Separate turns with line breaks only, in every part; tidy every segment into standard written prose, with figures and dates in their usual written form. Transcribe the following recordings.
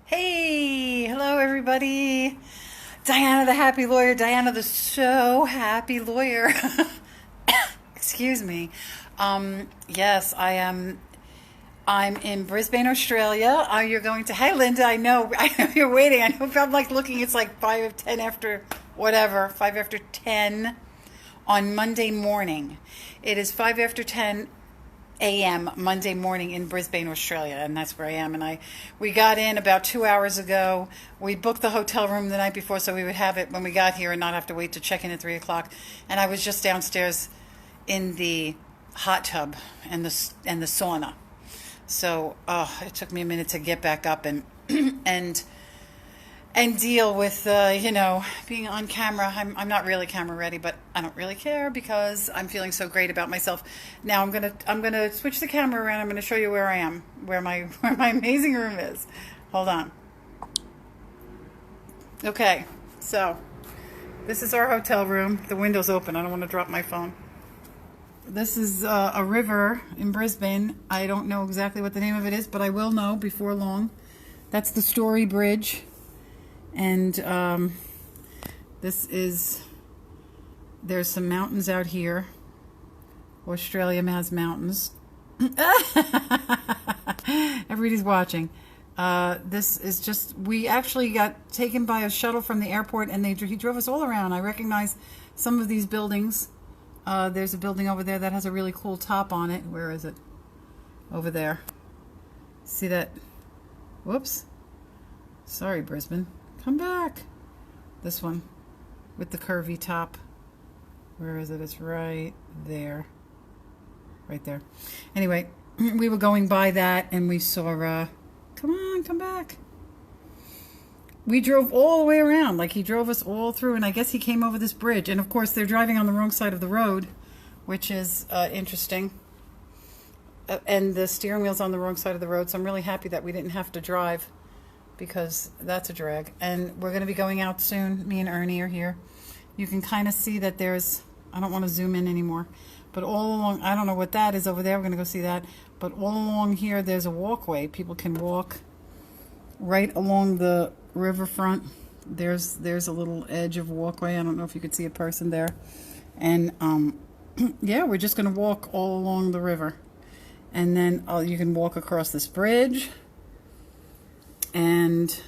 Hey, hello everybody. Diana the happy lawyer, Diana the so happy lawyer. Excuse me. Yes, I am. I'm in Brisbane, Australia. You're going to. Hey, Linda. I know. I know you're waiting. I know. I'm like looking. It's like 5 of 10 after whatever. 5 after 10 on Monday morning. It is 5 after 10 a.m. Monday morning in Brisbane, Australia, and that's where I am. And we got in about 2 hours ago. We booked the hotel room the night before so we would have it when we got here and not have to wait to check in at 3 o'clock. And I was just downstairs in the hot tub and the sauna. So it took me a minute to get back up and and and deal with being on camera. I'm not really camera ready, but I don't really care because I'm feeling so great about myself. Now I'm gonna switch the camera around. I'm gonna show you where I am, where my where my amazing room is. Hold on. Okay, so this is our hotel room. The window's open. I don't want to drop my phone. This is a river in Brisbane. I don't know exactly what the name of it is, but I will know before long. That's the Story Bridge. And there's some mountains out here. Australia has mountains. Everybody's watching. This is we actually got taken by a shuttle from the airport and he drove us all around. I recognize some of these buildings. There's a building over there that has a really cool top on it. Where is it? Over there. See that? Whoops. Sorry, Brisbane. Come back. This one with the curvy top. Where is it? It's right there. Right there. Anyway, we were going by that and we saw, come on, come back. We drove all the way around. Like he drove us all through, and I guess he came over this bridge. And of course, they're driving on the wrong side of the road, which is interesting. And the steering wheel's on the wrong side of the road, so I'm really happy that we didn't have to drive because that's a drag. And we're going to be going out soon. Me and Ernie are here. You can kind of see that I don't want to zoom in anymore, but all along, I don't know what that is over there. We're going to go see that. But all along here, there's a walkway. People can walk right along the riverfront. There's a little edge of walkway. I don't know if you could see a person there. And yeah, we're just going to walk all along the river. And then you can walk across this bridge. And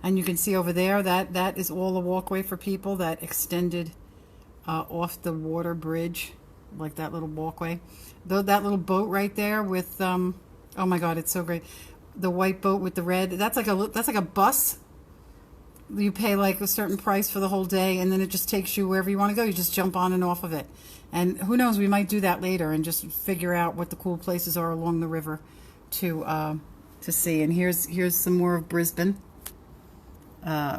and you can see over there that is all the walkway for people that extended off the water bridge, like that little walkway. Though that little boat right there with oh my God, it's so great. The white boat with the red. That's like a bus. You pay like a certain price for the whole day, and then it just takes you wherever you want to go. You just jump on and off of it. And who knows, we might do that later and just figure out what the cool places are along the river to see. And here's some more of Brisbane,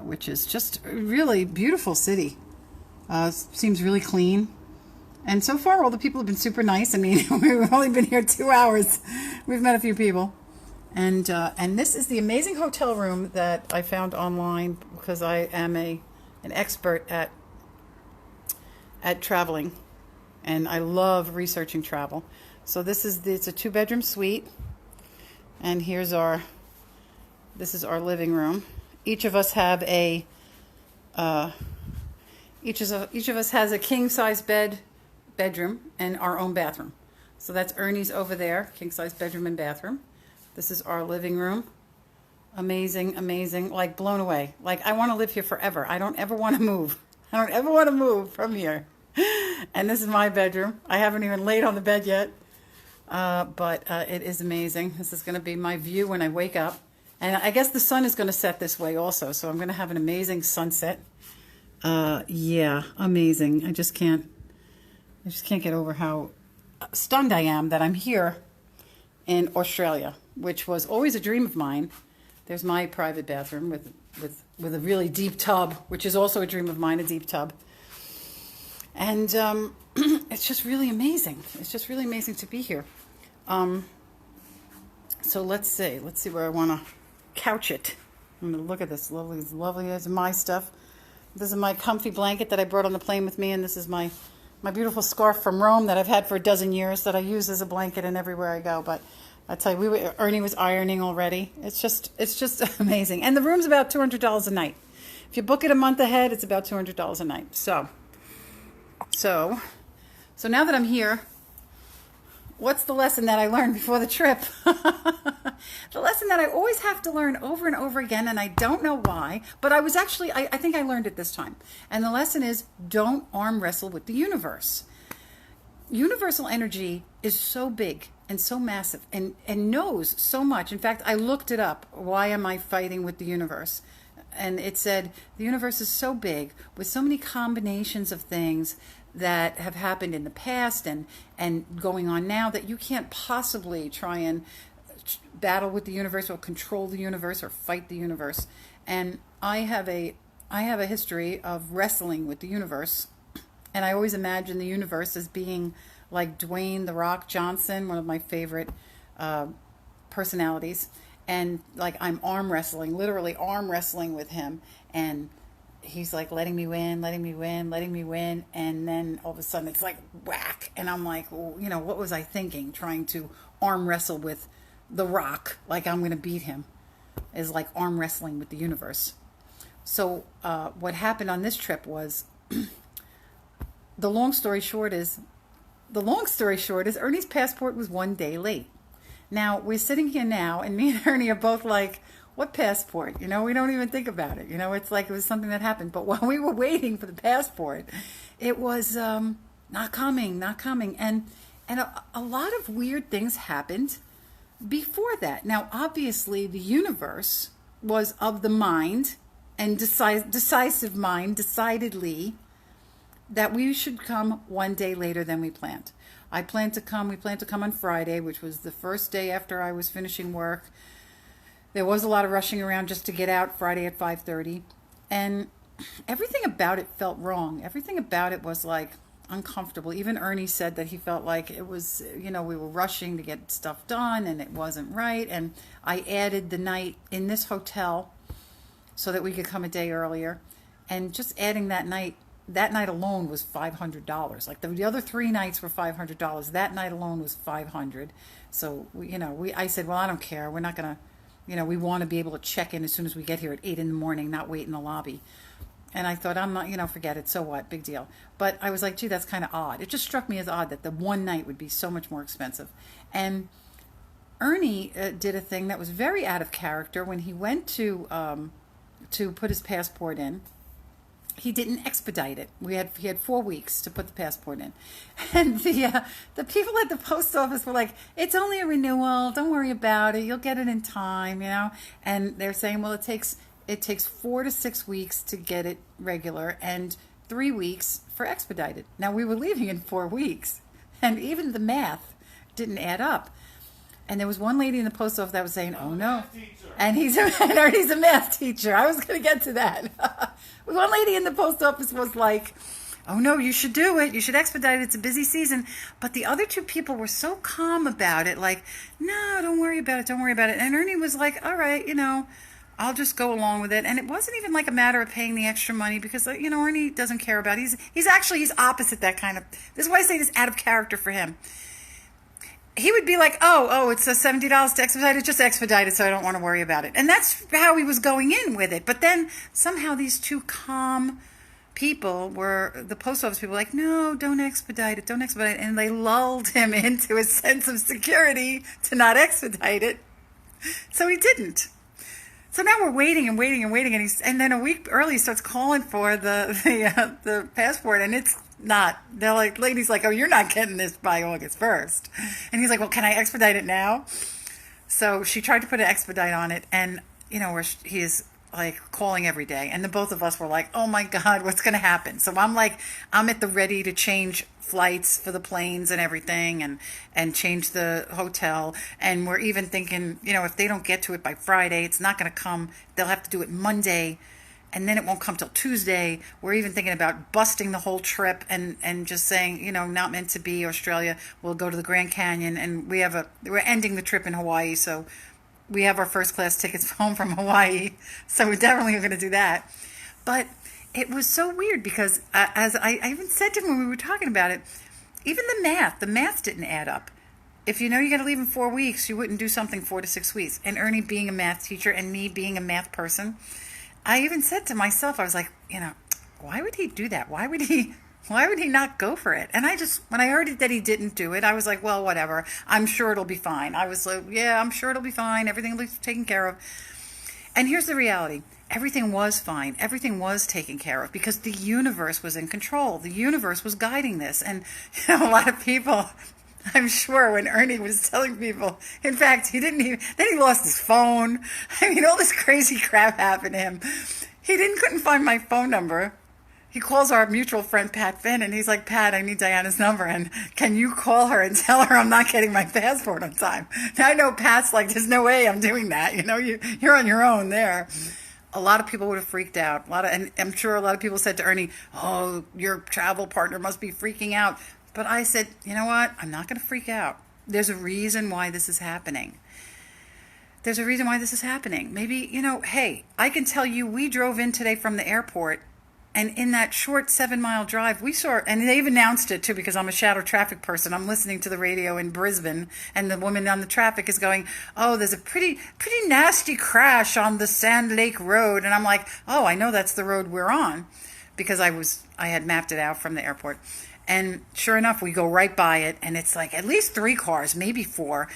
which is just a really beautiful city. Seems really clean. And so far, all the people have been super nice. I mean, we've only been here 2 hours. We've met a few people. And this is the amazing hotel room that I found online because I am an expert at traveling, and I love researching travel. So it's a 2-bedroom suite, and this is our living room. Each of us have each of us has a king size bedroom and our own bathroom. So that's Ernie's over there, king size bedroom and bathroom. This is our living room. Amazing, amazing. Like blown away. Like I want to live here forever. I don't ever want to move. I don't ever want to move from here. And this is my bedroom. I haven't even laid on the bed yet. But it is amazing. This is going to be my view when I wake up. And I guess the sun is going to set this way also. So I'm going to have an amazing sunset. Yeah, amazing. I just can't get over how stunned I am that I'm here in Australia, which was always a dream of mine. There's my private bathroom with a really deep tub, which is also a dream of mine, a deep tub. And it's just really amazing. It's just really amazing to be here. So let's see where I want to couch it. I'm going to look at this lovely. This is my stuff. This is my comfy blanket that I brought on the plane with me, and this is my beautiful scarf from Rome that I've had for a dozen years that I use as a blanket and everywhere I go. But I tell you, Ernie was ironing already. It's just amazing. And the room's about $200 a night. If you book it a month ahead, it's about $200 a night. So now that I'm here, what's the lesson that I learned before the trip? The lesson that I always have to learn over and over again, and I don't know why, but I think I learned it this time. And the lesson is, don't arm wrestle with the universe. Universal energy is so big and so massive and knows so much. In fact, I looked it up. Why am I fighting with the universe? And it said the universe is so big with so many combinations of things that have happened in the past and going on now that you can't possibly try and battle with the universe or control the universe or fight the universe. And I have a history of wrestling with the universe. And I always imagine the universe as being like Dwayne "The Rock" Johnson, one of my favorite personalities. And like I'm literally arm wrestling with him. And he's like letting me win. And then all of a sudden it's like whack. And I'm like, well, what was I thinking? Trying to arm wrestle with The Rock like I'm going to beat him is like arm wrestling with the universe. So what happened on this trip was... The long story short is Ernie's passport was 1 day late. Now, we're sitting here now, and me and Ernie are both like, what passport? We don't even think about it. It's like it was something that happened. But while we were waiting for the passport, it was not coming. And a lot of weird things happened before that. Now, obviously, the universe was of the mind, and decisive mind, decidedly, that we should come 1 day later than we planned. We planned to come on Friday, which was the first day after I was finishing work. There was a lot of rushing around just to get out Friday at 5:30. And everything about it felt wrong. Everything about it was like uncomfortable. Even Ernie said that he felt like it was, we were rushing to get stuff done and it wasn't right. And I added the night in this hotel so that we could come a day earlier. And just adding that night alone was $500. Like the other 3 nights were $500. That night alone was $500. So I said, well, I don't care. We're not gonna, we want to be able to check in as soon as we get here at 8 a.m, not wait in the lobby. And I thought, I'm not, forget it. So what? Big deal. But I was like, gee, that's kind of odd. It just struck me as odd that the one night would be so much more expensive. And Ernie did a thing that was very out of character when he went to put his passport in. He didn't expedite it. He had 4 weeks to put the passport in, and the people at the post office were like, "It's only a renewal. Don't worry about it. You'll get it in time." And they're saying, "Well, it takes 4 to 6 weeks to get it regular, and 3 weeks for expedited." Now we were leaving in 4 weeks, and even the math didn't add up. And there was one lady in the post office that was saying, "Oh no," and he's a math teacher. I was going to get to that. One lady in the post office was like, "Oh no, you should do it. You should expedite it. It's a busy season." But the other two people were so calm about it, like, "No, don't worry about it. Don't worry about it." And Ernie was like, "All right, I'll just go along with it." And it wasn't even like a matter of paying the extra money because, Ernie doesn't care about it. He's opposite that kind of. This is why I say this out of character for him. He would be like, oh, it's $70 to expedite it, just expedite it so I don't want to worry about it. And that's how he was going in with it. But then somehow these two calm people the post office people, like, "No, don't expedite it. And they lulled him into a sense of security to not expedite it. So he didn't. So now we're waiting, and then a week early he starts calling for the passport, and it's not. They're like, lady's like, "Oh, you're not getting this by August 1st." And he's like, "Well, can I expedite it now?" So she tried to put an expedite on it, and he is like calling every day, and the both of us were like, "Oh my God, what's going to happen?" So I'm at the ready to change flights for the planes and everything, and change the hotel, and we're even thinking, if they don't get to it by Friday, it's not going to come. They'll have to do it Monday, and then it won't come till Tuesday. We're even thinking about busting the whole trip and just saying, not meant to be Australia. We'll go to the Grand Canyon, and we're ending the trip in Hawaii, so we have our first class tickets home from Hawaii, so we're definitely going to do that. But it was so weird because, as I even said to him when we were talking about it, even the math didn't add up. if you know you're going to leave in 4 weeks, you wouldn't do something 4 to 6 weeks. And Ernie being a math teacher and me being a math person, I even said to myself, I was like, why would he do that? Why would he not go for it? And when I heard that he didn't do it, I was like, well, whatever. I'm sure it'll be fine. I was like, yeah, I'm sure it'll be fine. Everything will be taken care of. And here's the reality. Everything was fine. Everything was taken care of because the universe was in control. The universe was guiding this. And a lot of people, I'm sure when Ernie was telling people, in fact, then he lost his phone. I mean, all this crazy crap happened to him. He couldn't find my phone number. He calls our mutual friend, Pat Finn, and he's like, Pat, I need Diana's number, and can you call her and tell her I'm not getting my passport on time? Now, I know Pat's like, there's no way I'm doing that. You're on your own there. A lot of people would have freaked out. And I'm sure a lot of people said to Ernie, oh, your travel partner must be freaking out. But I said, you know what? I'm not going to freak out. There's a reason why this is happening. There's a reason why this is happening. Maybe, hey, I can tell you we drove in today from the airport, and in that short 7-mile drive, we saw, and they've announced it too because I'm a shadow traffic person. I'm listening to the radio in Brisbane, and the woman on the traffic is going, oh, there's a pretty nasty crash on the Sand Lake Road. And I'm like, oh, I know that's the road we're on because I had mapped it out from the airport. And sure enough, we go right by it, and it's like at least 3 cars, maybe 4.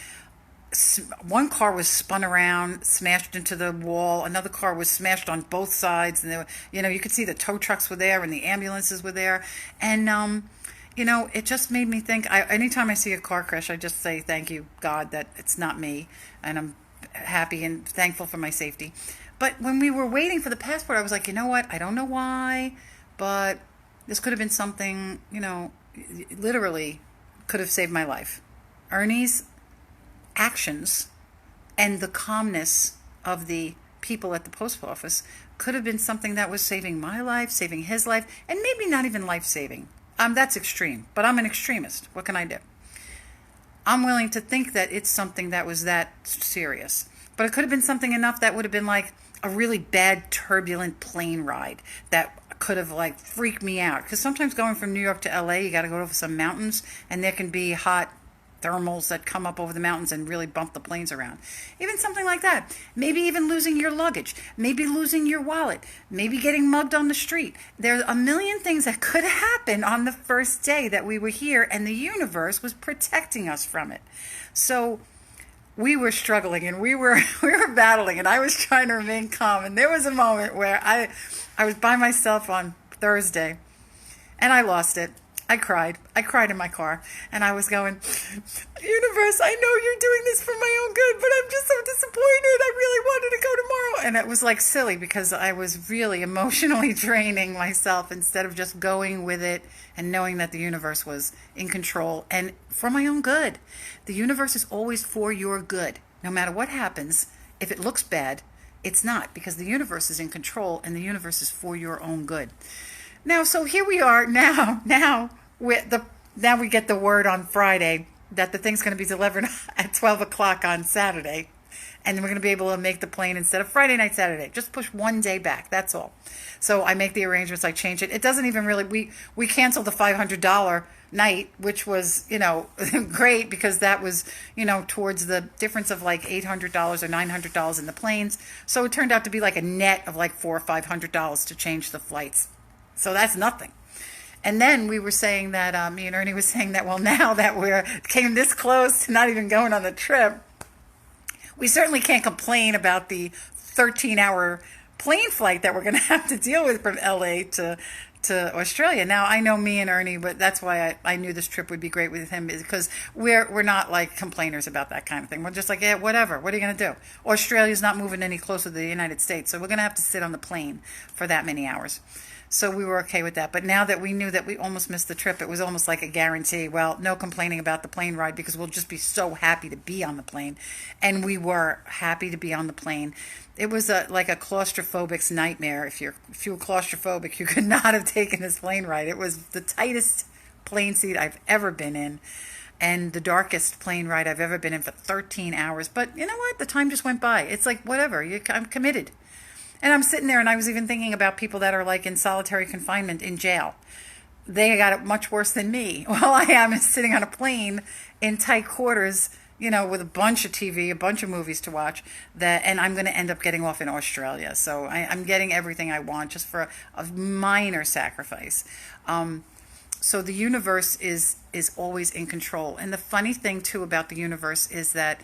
One car was spun around, smashed into the wall. Another car was smashed on both sides, and there were, you could see the tow trucks were there and the ambulances were there. And it just made me think. Anytime I see a car crash, I just say thank you, God, that it's not me, and I'm happy and thankful for my safety. But when we were waiting for the passport, I was like, you know what? I don't know why, but this could have been something. Literally could have saved my life. Ernie's actions and the calmness of the people at the post office could have been something that was saving my life, saving his life, and maybe not even life-saving. That's extreme, but I'm an extremist. What can I do? I'm willing to think that it's something that was that serious, but it could have been something enough that would have been like a really bad, turbulent plane ride that could have like freaked me out. Because sometimes going from New York to LA, you got to go over some mountains, and there can be hot thermals that come up over the mountains and really bump the planes around. Even something like that. Maybe even losing your luggage. Maybe losing your wallet. Maybe getting mugged on the street. There's a million things that could happen on the first day that we were here, and the universe was protecting us from it. So we were struggling, and we were battling, and I was trying to remain calm. And there was a moment where I was by myself on Thursday, and I lost it. I cried in my car, and I was going, universe, I know you're doing this for my own good, but I'm just so disappointed. I really wanted to go tomorrow. And it was like silly because I was really emotionally draining myself instead of just going with it and knowing that the universe was in control and for my own good. The universe is always for your good. No matter what happens, if it looks bad, it's not, because the universe is in control and the universe is for your own good. Now, so here we are now we get the word on Friday that the thing's going to be delivered at 12 o'clock on Saturday, and we're going to be able to make the plane instead of Friday night, Saturday. Just push one day back, that's all. So I make the arrangements, I change it. It doesn't even really, we canceled the $500 night, which was, great because that was, towards the difference of like $800 or $900 in the planes. So it turned out to be like a net of like $400 or $500 to change the flights. So that's nothing. And then we were saying that, me and Ernie was saying that, well, now that came this close to not even going on the trip, we certainly can't complain about the 13-hour plane flight that we're going to have to deal with from LA to Australia. Now, I know me and Ernie, but that's why I knew this trip would be great with him, because we're not like complainers about that kind of thing. We're just like, yeah, whatever. What are you going to do? Australia's not moving any closer to the United States, so we're going to have to sit on the plane for that many hours. So we were okay with that. But now that we knew that we almost missed the trip, it was almost like a guarantee. Well, no complaining about the plane ride because we'll just be so happy to be on the plane. And we were happy to be on the plane. It was like a claustrophobic's nightmare. If you were claustrophobic, you could not have taken this plane ride. It was the tightest plane seat I've ever been in, and the darkest plane ride I've ever been in for 13 hours. But you know what? The time just went by. It's like, whatever. I'm committed. And I'm sitting there, and I was even thinking about people that are like in solitary confinement in jail. They got it much worse than me. Well, I am sitting on a plane in tight quarters, with a bunch of TV, a bunch of movies to watch, and I'm going to end up getting off in Australia. So I'm getting everything I want just for a minor sacrifice. So the universe is always in control. And the funny thing too about the universe is that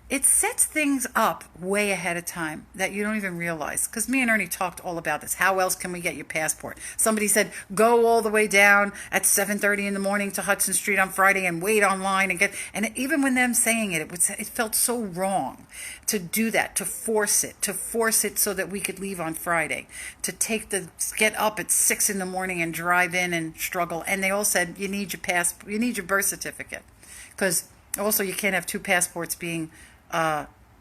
it sets things up way ahead of time that you don't even realize. Because me and Ernie talked all about this. How else can we get your passport? Somebody said, go all the way down at 7:30 in the morning to Hudson Street on Friday and wait online and get... And even when them saying it felt so wrong to do that, to force it so that we could leave on Friday, to get up at 6 in the morning and drive in and struggle. And they all said, you need your birth certificate. Because also you can't have two passports being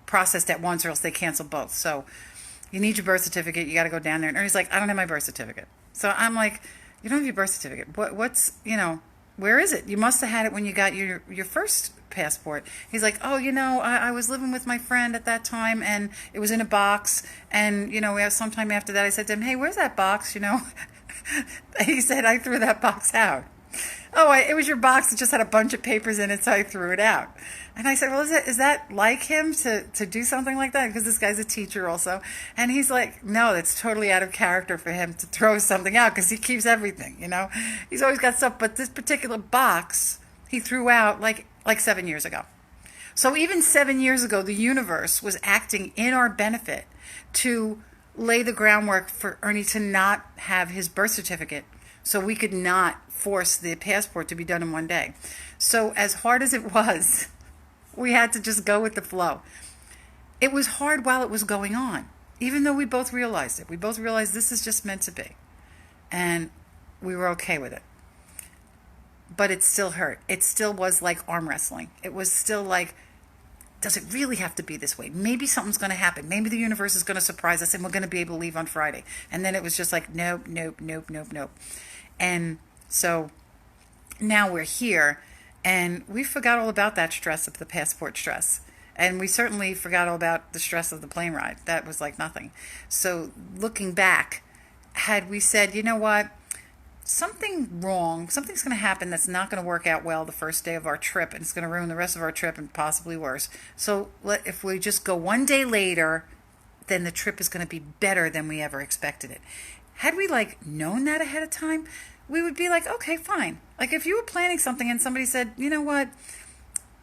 processed at once or else they cancel both. So you need your birth certificate. You got to go down there. And Ernie's like, I don't have my birth certificate. So I'm like, you don't have your birth certificate. Where is it? You must have had it when you got your first passport. He's like, oh, I was living with my friend at that time and it was in a box. And, sometime after that I said to him, hey, where's that box? He said, I threw that box out. Oh, it was your box. It just had a bunch of papers in it, so I threw it out. And I said, well, is that like him to do something like that? Because this guy's a teacher also. And he's like, no, that's totally out of character for him to throw something out because he keeps everything, He's always got stuff. But this particular box he threw out like 7 years ago. So even 7 years ago, the universe was acting in our benefit to lay the groundwork for Ernie to not have his birth certificate so we could not force the passport to be done in one day. So as hard as it was, we had to just go with the flow. It was hard while it was going on, even though we both realized it. We both realized this is just meant to be. And we were okay with it. But it still hurt. It still was like arm wrestling. It was still like, does it really have to be this way? Maybe something's going to happen. Maybe the universe is going to surprise us and we're going to be able to leave on Friday. And then it was just like, nope. And so now we're here and we forgot all about that stress of the passport stress. And we certainly forgot all about the stress of the plane ride. That was like nothing. So looking back, had we said, you know what, something's going to happen that's not going to work out well the first day of our trip and it's going to ruin the rest of our trip and possibly worse. So if we just go one day later, then the trip is going to be better than we ever expected it. Had we known that ahead of time, we would be like, okay, fine. Like if you were planning something and somebody said, you know what,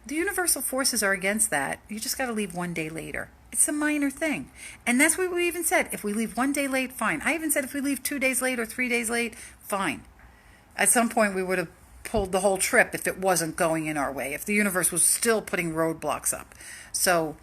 the universal forces are against that. You just got to leave one day later. It's a minor thing. And that's what we even said. If we leave one day late, fine. I even said if we leave 2 days late or 3 days late, fine. At some point we would have pulled the whole trip if it wasn't going in our way, if the universe was still putting roadblocks up. So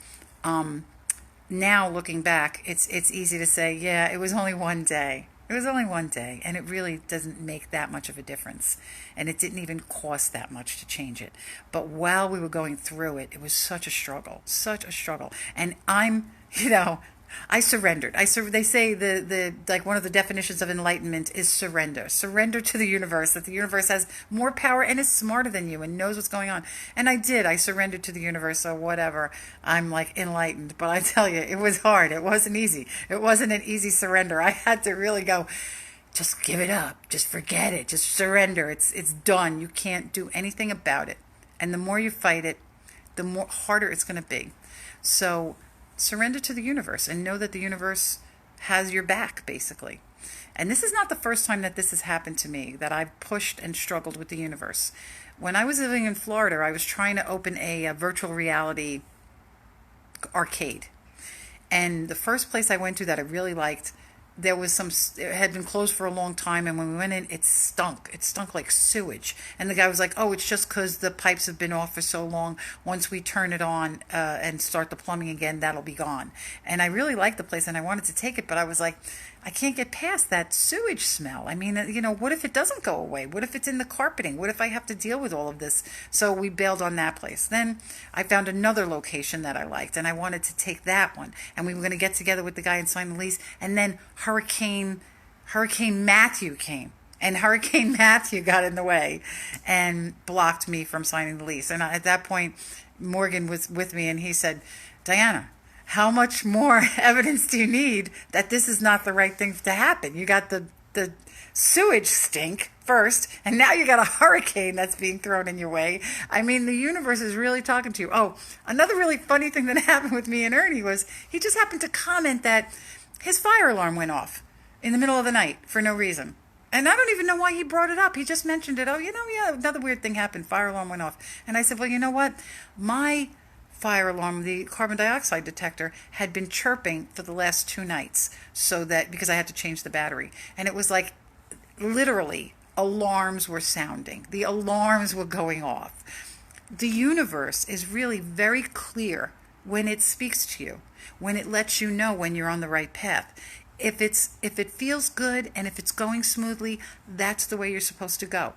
now looking back, it's easy to say, yeah, it was only one day. It was only one day, and it really doesn't make that much of a difference. And it didn't even cost that much to change it. But while we were going through it, it was such a struggle. And I surrendered. They say the one of the definitions of enlightenment is surrender. Surrender to the universe, that the universe has more power and is smarter than you and knows what's going on. And I did. I surrendered to the universe, so whatever. I'm enlightened. But I tell you, it was hard. It wasn't easy. It wasn't an easy surrender. I had to really go, just give it up. Just forget it. Just surrender. It's done. You can't do anything about it. And the more you fight it, the more harder it's going to be. So surrender to the universe and know that the universe has your back, basically. And this is not the first time that this has happened to me, that I've pushed and struggled with the universe. When I was living in Florida, I was trying to open a virtual reality arcade. And the first place I went to that I really liked, it had been closed for a long time, and when we went in, it stunk. It stunk like sewage. And the guy was like, oh, it's just because the pipes have been off for so long. Once we turn it on and start the plumbing again, that'll be gone. And I really liked the place, and I wanted to take it, but I was like, I can't get past that sewage smell. I mean, what if it doesn't go away? What if it's in the carpeting? What if I have to deal with all of this? So we bailed on that place. Then I found another location that I liked, and I wanted to take that one. And we were going to get together with the guy and sign the lease. And then Hurricane Matthew came. And Hurricane Matthew got in the way and blocked me from signing the lease. And at that point, Morgan was with me, and he said, Diana, how much more evidence do you need that this is not the right thing to happen? You got the sewage stink first, and now you got a hurricane that's being thrown in your way. I mean, the universe is really talking to you. Oh, another really funny thing that happened with me and Ernie was he just happened to comment that his fire alarm went off in the middle of the night for no reason. And I don't even know why he brought it up. He just mentioned it. Oh, yeah, another weird thing happened. Fire alarm went off. And I said, well, you know what? My fire alarm, the carbon dioxide detector, had been chirping for the last 2 nights, so that because I had to change the battery. And it was like literally alarms were sounding. The alarms were going off. The universe is really very clear when it speaks to you, when it lets you know when you're on the right path. If it feels good and if it's going smoothly, that's the way you're supposed to go.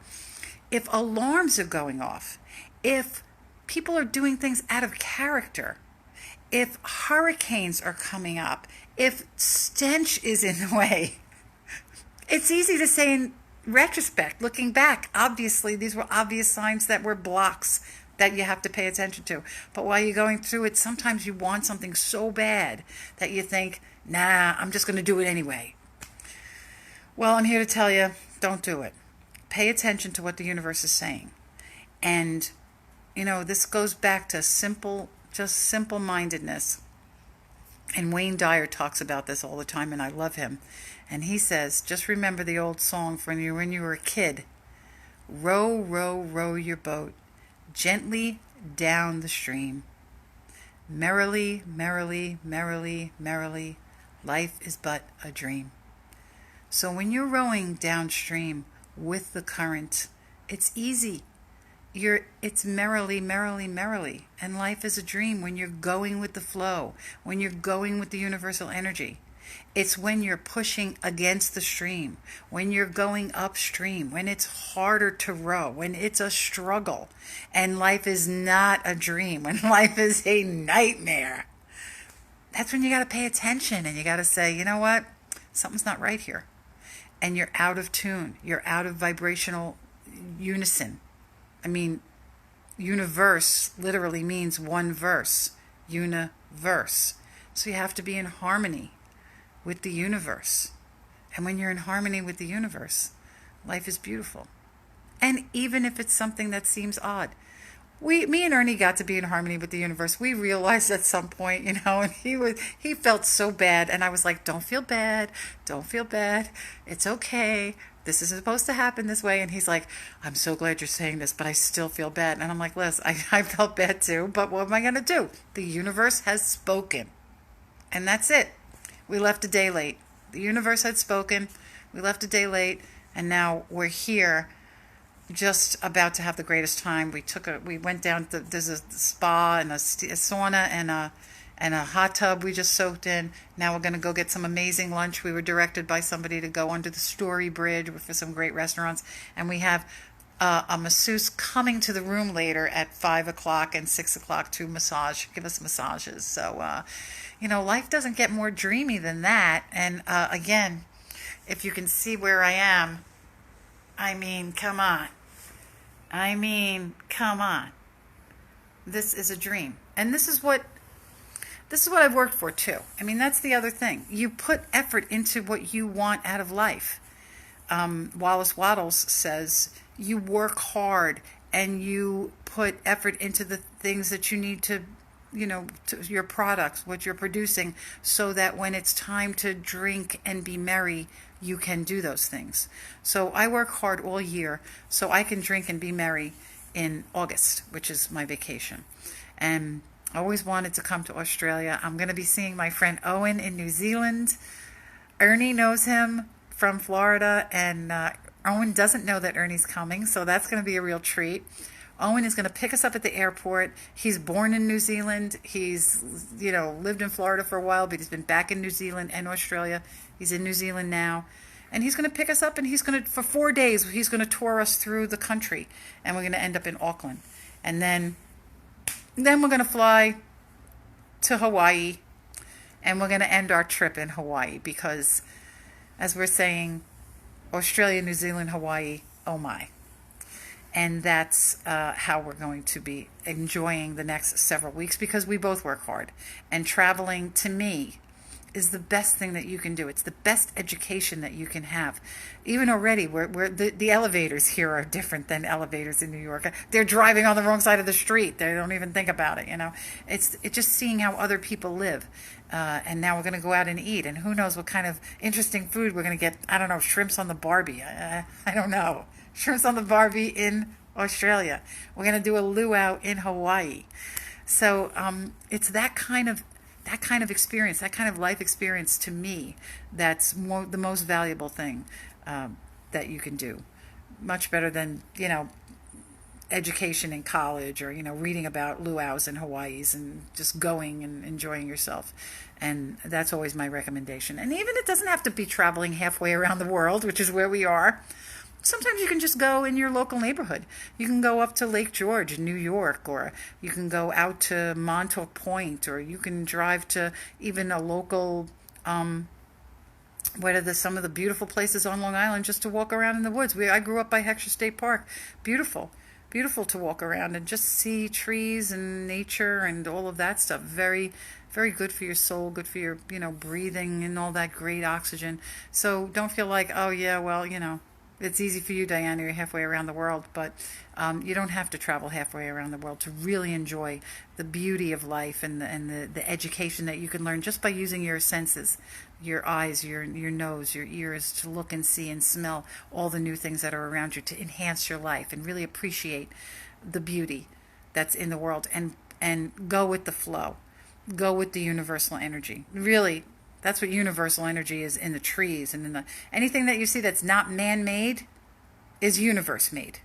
If alarms are going off, if people are doing things out of character, if hurricanes are coming up, if stench is in the way, it's easy to say in retrospect, looking back, obviously these were obvious signs that were blocks that you have to pay attention to. But while you're going through it, sometimes you want something so bad that you think, nah, I'm just going to do it anyway. Well, I'm here to tell you, don't do it. Pay attention to what the universe is saying. And, this goes back to simple-mindedness. And Wayne Dyer talks about this all the time, and I love him. And he says, just remember the old song from when you were a kid. Row, row, row your boat gently down the stream. Merrily, merrily, merrily, merrily, life is but a dream. So when you're rowing downstream with the current, it's easy. It's merrily, merrily, merrily. And life is a dream when you're going with the flow, when you're going with the universal energy. It's when you're pushing against the stream, when you're going upstream, when it's harder to row, when it's a struggle, and life is not a dream, when life is a nightmare. That's when you got to pay attention and you got to say, you know what? Something's not right here. And you're out of tune. You're out of vibrational unison. I mean, universe literally means one verse, universe. So you have to be in harmony with the universe. And when you're in harmony with the universe, life is beautiful. And even if it's something that seems odd, me and Ernie got to be in harmony with the universe. We realized at some point, and he felt so bad. And I was like, don't feel bad. Don't feel bad. It's okay. This is supposed to happen this way. And he's like, I'm so glad you're saying this, but I still feel bad. And I'm like, Liz, I felt bad too, but what am I going to do? The universe has spoken. And that's it. We left a day late. The universe had spoken. We left a day late. And now we're here just about to have the greatest time. We went down to, there's a spa and a sauna and a hot tub we just soaked in. Now we're going to go get some amazing lunch. We were directed by somebody to go under the Story Bridge for some great restaurants. And we have a masseuse coming to the room later at 5 o'clock and 6 o'clock to give us massages. So, life doesn't get more dreamy than that. And again, if you can see where I am, I mean, come on. This is a dream. And this is what I've worked for too. I mean, that's the other thing. You put effort into what you want out of life. Wallace Wattles says you work hard and you put effort into the things that you need to your products, what you're producing, so that when it's time to drink and be merry, you can do those things. So I work hard all year so I can drink and be merry in August, which is my vacation. And I always wanted to come to Australia. I'm going to be seeing my friend Owen in New Zealand. Ernie knows him from Florida, and Owen doesn't know that Ernie's coming, so that's going to be a real treat. Owen is going to pick us up at the airport. He's born in New Zealand. He's, lived in Florida for a while, but he's been back in New Zealand and Australia. He's in New Zealand now. And he's going to pick us up, and for 4 days, he's going to tour us through the country. And we're going to end up in Auckland. And then we're going to fly to Hawaii. And we're going to end our trip in Hawaii because, as we're saying, Australia, New Zealand, Hawaii, oh my. And that's how we're going to be enjoying the next several weeks because we both work hard. And traveling, to me, is the best thing that you can do. It's the best education that you can have. Even already, the elevators here are different than elevators in New York. They're driving on the wrong side of the street. They don't even think about it. It's just seeing how other people live. And now we're going to go out and eat, and who knows what kind of interesting food we're going to get. I don't know, shrimps on the Barbie. I don't know. Shrimps on the Barbie in Australia. We're going to do a luau in Hawaii. So it's that kind of experience, that kind of life experience to me, that's the most valuable thing that you can do. Much better than, education in college, or, reading about luau's and Hawaii's and just going and enjoying yourself. And that's always my recommendation. And even it doesn't have to be traveling halfway around the world, which is where we are. Sometimes you can just go in your local neighborhood. You can go up to Lake George in New York, or you can go out to Montauk Point, or you can drive to even a local, what are some of the beautiful places on Long Island just to walk around in the woods. I grew up by Heckscher State Park. Beautiful to walk around and just see trees and nature and all of that stuff. Very, very good for your soul, good for your, breathing and all that great oxygen. So don't feel like, oh yeah, well, it's easy for you, Diana, you're halfway around the world, but you don't have to travel halfway around the world to really enjoy the beauty of life and the education that you can learn just by using your senses, your eyes, your nose, your ears, to look and see and smell all the new things that are around you, to enhance your life and really appreciate the beauty that's in the world, and go with the flow. Go with the universal energy. Really, that's what universal energy is in the trees and in anything that you see that's not man-made is universe-made.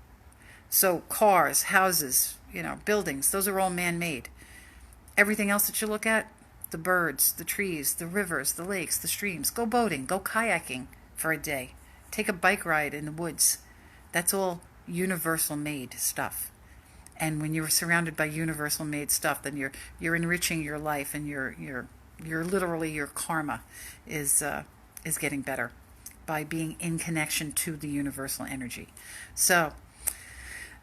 So cars, houses, buildings, those are all man-made. Everything else that you look at, the birds, the trees, the rivers, the lakes, the streams, go boating, go kayaking for a day. Take a bike ride in the woods. That's all universal-made stuff. And when you're surrounded by universal-made stuff, then you're enriching your life, and you're literally, your karma is getting better by being in connection to the universal energy. So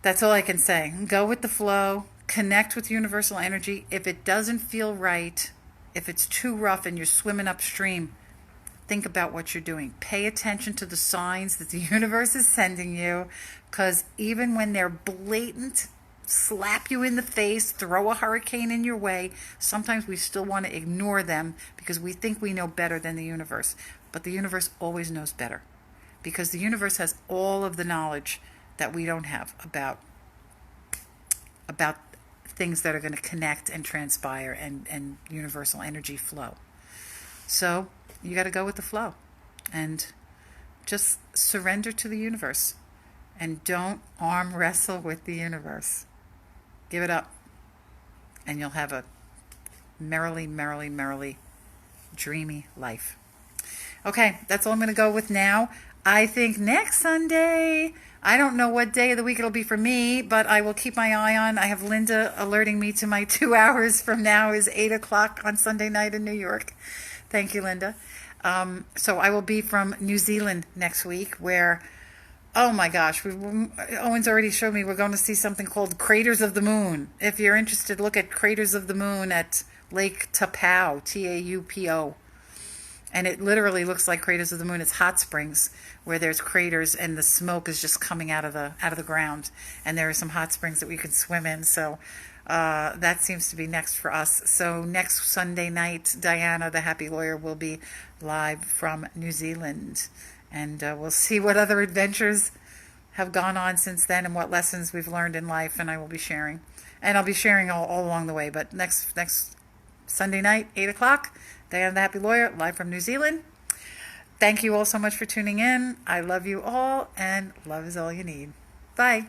that's all I can say. Go with the flow, connect with universal energy. If it doesn't feel right, if it's too rough and you're swimming upstream, think about what you're doing. Pay attention to the signs that the universe is sending you, because even when they're blatant, slap you in the face, throw a hurricane in your way, sometimes we still want to ignore them because we think we know better than the universe. But the universe always knows better, because the universe has all of the knowledge that we don't have about things that are going to connect and transpire and universal energy flow. So you got to go with the flow and just surrender to the universe, and don't arm wrestle with the universe. Give it up, and you'll have a merrily, merrily, merrily dreamy life. Okay, that's all I'm going to go with now. I think next Sunday, I don't know what day of the week it'll be for me, but I will keep my eye on. I have Linda alerting me to my 2 hours from now is 8 o'clock on Sunday night in New York. Thank you, Linda. So I will be from New Zealand next week, where, oh my gosh, Owen's already showed me we're going to see something called Craters of the Moon. If you're interested, look at Craters of the Moon at Lake Tapao, Taupo. And it literally looks like Craters of the Moon. It's hot springs where there's craters and the smoke is just coming out of the ground. And there are some hot springs that we can swim in. So that seems to be next for us. So next Sunday night, Diana, the Happy Lawyer, will be live from New Zealand. And we'll see what other adventures have gone on since then and what lessons we've learned in life. And I will be sharing. And I'll be sharing all along the way. But next Sunday night, 8 o'clock, Diana the Happy Lawyer, live from New Zealand. Thank you all so much for tuning in. I love you all, and love is all you need. Bye.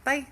Bye.